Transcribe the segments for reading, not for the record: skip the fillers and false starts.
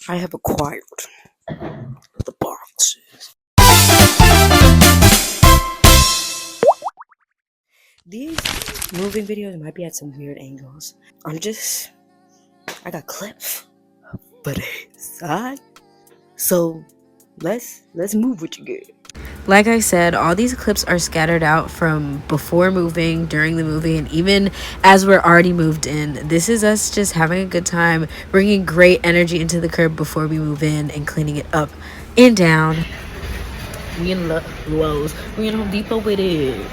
I have acquired the boxes. These moving videos might be at some weird angles. I got clips, but side. So let's move what you get. Like I said, all these clips are scattered out from before moving, during the movie, and even as we're already moved in. This is us just having a good time, bringing great energy into the crib before we move in and cleaning it up and down. We in Lowe's. We in Home Depot with it.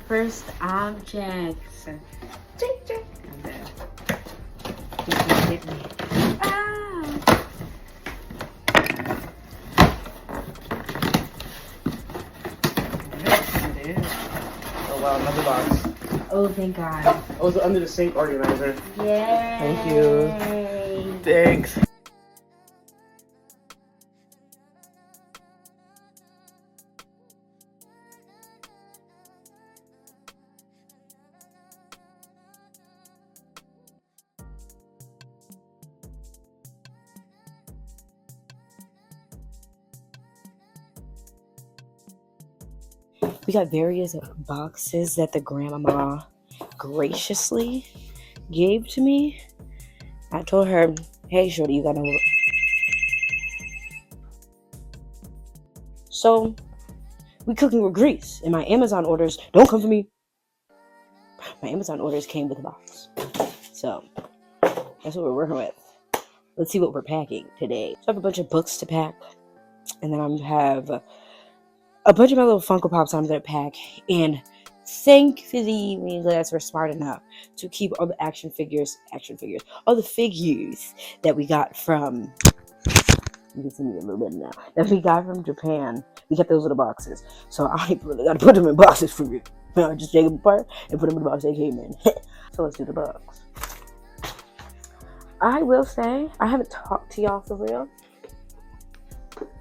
First objects. Ching, ching. Hit me. Ah. Oh wow, another box. Oh, thank God. Oh, it's under the sink organizer. Yay. Thank you. Thanks. We got various boxes that the grandmama graciously gave to me. I told her, hey, shorty, you gotta... So, we cooking with grease. And my Amazon orders, don't come for me. My Amazon orders came with a box. So, that's what we're working with. Let's see what we're packing today. So I have a bunch of books to pack. And then I have a bunch of my little Funko Pops I'm gonna pack. And thankfully, me and Glass were smart enough to keep all the all the figures that we got from, you can see me a little bit now, that we got from Japan. We kept those little boxes. So I really gotta put them in boxes for you. I just take them apart and put them in the box they came in. So let's do the box. I will say, I haven't talked to y'all for real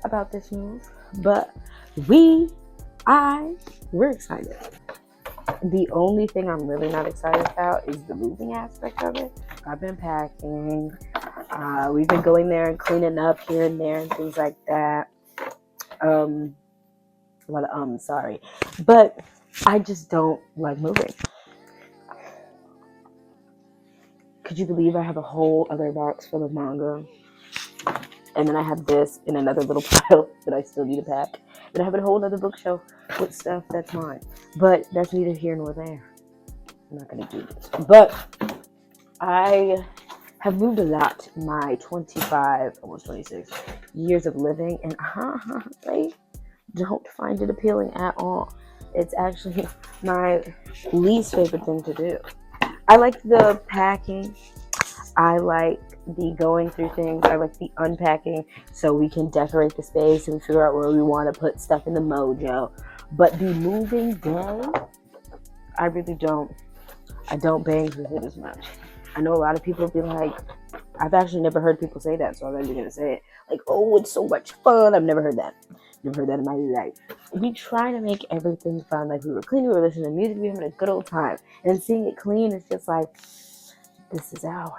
about this move, but we're excited. The only thing I'm really not excited about is the moving aspect of it. I've been packing. We've been going there and cleaning up here and there and things like that. Sorry. But I just don't like moving. Could you believe I have a whole other box full of manga? And then I have this in another little pile that I still need to pack. Then I have a whole other bookshelf with stuff that's mine. But that's neither here nor there. I'm not going to do this. But I have moved a lot in my 25, almost 26 years of living. And I don't find it appealing at all. It's actually my least favorite thing to do. I like the packing. I like the going through things. I like the unpacking so we can decorate the space and figure out where we want to put stuff in the mojo. But the moving day, I really don't. I don't bang with it as much. I know a lot of people be like, I've actually never heard people say that, so I'm actually gonna say it. Like, oh, it's so much fun. I've never heard that. Never heard that in my life. We try to make everything fun. Like, we were cleaning, we were listening to music, we were having a good old time. And seeing it clean is just like, this is ours.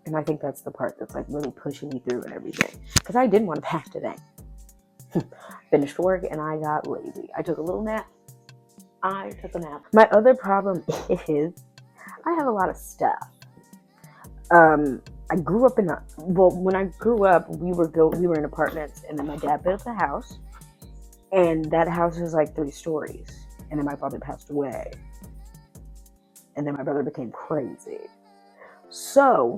And I think that's the part that's like really pushing me through and everything. Because I didn't want to pack today. Finished work and I got lazy. I took a little nap. My other problem is I have a lot of stuff. I grew up when I grew up, we were in apartments, and then my dad built a house, and that house was like 3 stories, and then my father passed away, and then my brother became crazy. So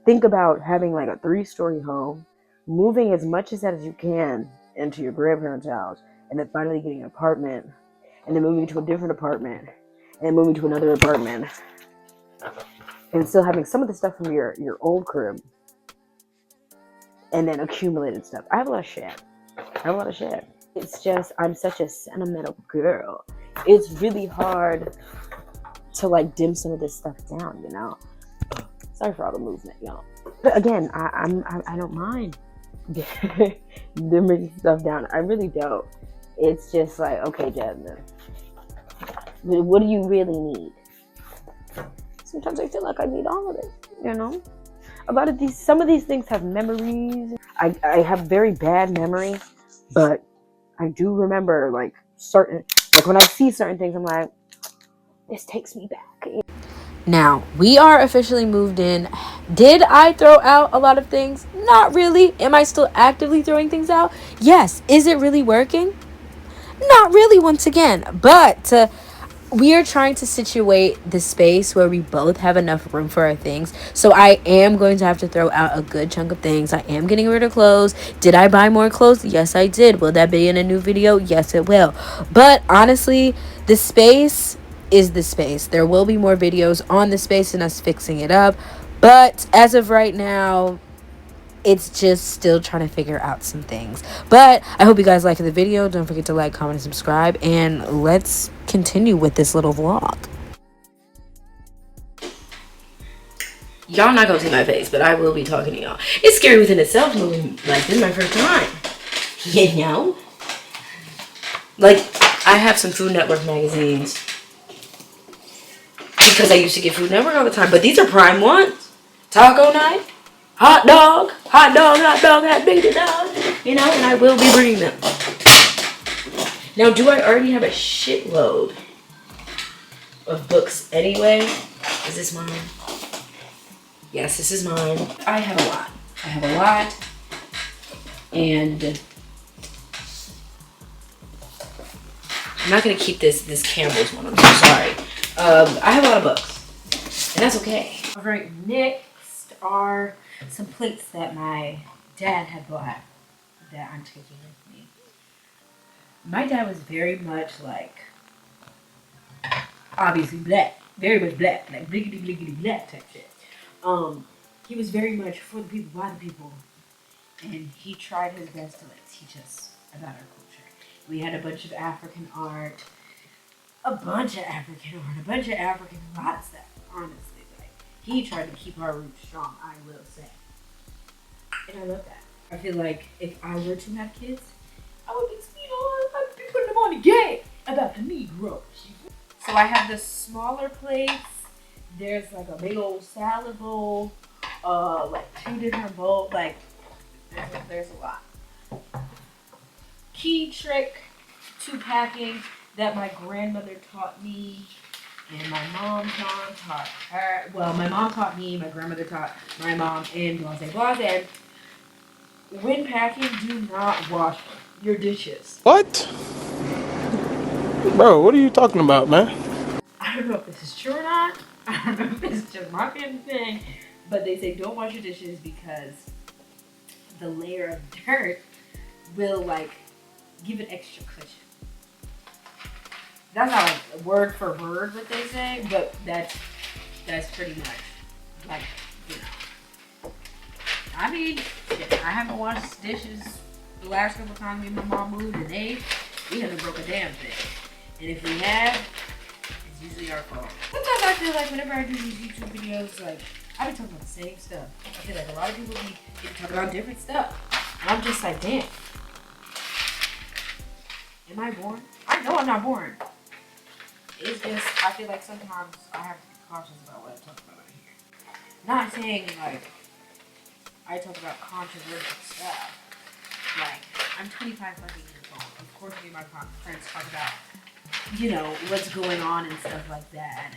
think about having like a 3-story home, moving as much as that as you can into your grandparents' house, and then finally getting an apartment, and then moving to a different apartment, and moving to another apartment, and still having some of the stuff from your old crib, and then accumulated stuff. I have a lot of shit. It's just, I'm such a sentimental girl. It's really hard to like dim some of this stuff down, you know? Sorry for all the movement, y'all. But again, I don't mind dimming stuff down. I really don't. It's just like, okay, Jasmine, what do you really need? Sometimes I feel like I need all of it. you know. Some of these things have memories. I have very bad memory, but I do remember like when I see certain things, I'm like, this takes me back. Now, we are officially moved in. Did I throw out a lot of things? Not really. Am I still actively throwing things out? Yes. Is it really working? Not really, once again. But we are trying to situate the space where we both have enough room for our things. So I am going to have to throw out a good chunk of things. I am getting rid of clothes. Did I buy more clothes? Yes, I did. Will that be in a new video? Yes, it will. But honestly, the space is the space. There will be more videos on the space and us fixing it up. But as of right now, it's just still trying to figure out some things. But I hope you guys liked the video. Don't forget to like, comment, and subscribe. And let's continue with this little vlog. Y'all not gonna see my face, but I will be talking to y'all. It's scary within itself moving. Like, this is my first time. You know? Like, I have some Food Network magazines. Because I used to get Food Network all the time. But these are prime ones. Taco night. Hot dog, hot big dog, you know, and I will be bringing them. Now, do I already have a shitload of books anyway? Is this mine? Yes, this is mine. I have a lot. And I'm not going to keep this Campbell's one. I'm so sorry. I have a lot of books, and that's okay. All right, next are some plates that my dad had bought that I'm taking with me. My dad was very much like, obviously black, very much black, like bliggity bliggity black type shit. He was very much for the people, by the people, and he tried his best to like teach us about our culture. We had a bunch of African art, a bunch of African a lot of stuff, honestly. Like, he tried to keep our roots strong, I will say. And I love that. I feel like if I were to have kids, I would be, I'd be putting them on the game about the Negroes. So I have the smaller plates. There's like a big old salad bowl, like 2 different bowls. Like, there's a lot. Key trick to packing that my grandmother taught me, and my mom taught her. Well, my mom taught me, my grandmother taught my mom, and blase. When packing, do not wash your dishes. What? Bro, what are you talking about, man? I don't know if this is true or not. I don't know if this is just my family thing, but they say don't wash your dishes because the layer of dirt will like give it extra cushion. That's not like word for word what they say, but that's pretty much like, you know. I mean, I haven't washed dishes the last couple times me and my mom moved, and we haven't broke a damn thing. And if we have, it's usually our fault. Sometimes I feel like whenever I do these YouTube videos, like, I be talking about the same stuff. I feel like a lot of people be talking about different stuff. And I'm just like, damn. Am I boring? I know I'm not boring. It's just, I feel like sometimes I have to be cautious about what I talk about on here. Not saying, like, I talk about controversial stuff. Like, I'm 25 fucking years old. Of course, me and my friends talk about, you know, what's going on and stuff like that, and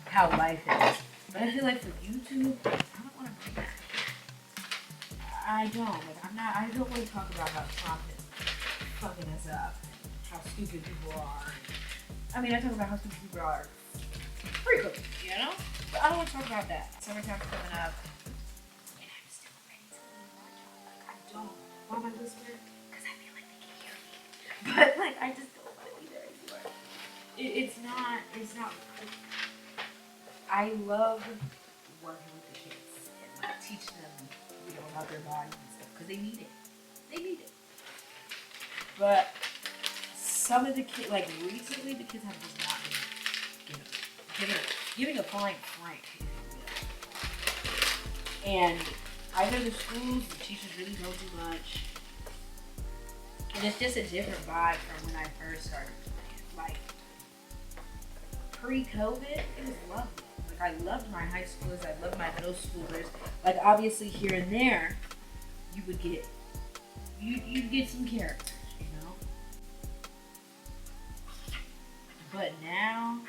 how life is. But I feel like for YouTube, I don't want to bring that. I don't. Like, I don't want to talk about how Trump is fucking us up, how stupid people are. I mean, I talk about how stupid people are frequently, you know? But I don't want to talk about that. Summertime's coming up. Don't. Why am I whispering? Because I feel like they can hear me. But like, I just don't want to be there anymore. It's not. I love working with the kids and like teaching them, you know, about their bodies and stuff because they need it. But some of the kids, like recently, the kids have just not been giving a flying frank, if you will. And either the schools, the teachers really don't do much. And it's just a different vibe from when I first started playing. Like, pre-COVID, it was lovely. Like, Like, I loved my high schoolers, I loved my middle schoolers. Like, obviously, here and there, you would get, you'd get some characters, you know? But now,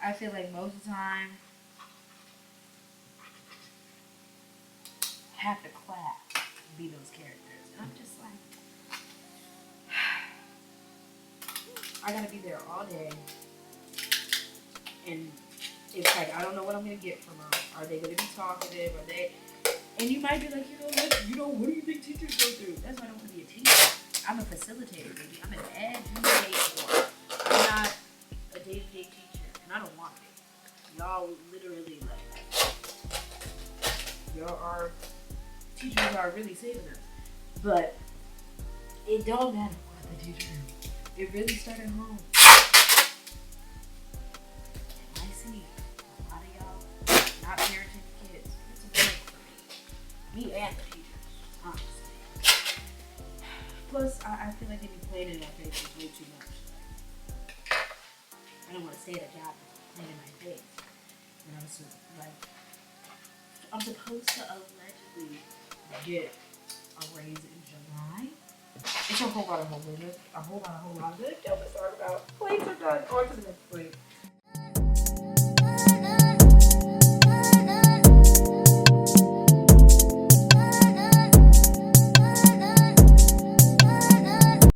I feel like most of the time, half the class be those characters. And I'm just like, I gotta be there all day. And it's like, I don't know what I'm gonna get from them. Are they gonna be talkative? Are they? And you might be like, what do you think teachers go through? That's why I don't want to be a teacher. I'm a facilitator, baby. I'm an educator. I'm not a day-to-day teacher, and I don't want to be. Y'all literally like, our teachers are really saving us. But it don't matter what the teacher is. It really started home. And I see a lot of y'all not parenting the kids. It's a break for me. Me and the teachers, honestly. Plus, I feel like they be playing in our faces way too much. I don't want to say that job is playing in my face. And I'm supposed to allegedly get a raise in July. It's a whole lot of good. Don't let's talk about. Plates are done. On to the next plate.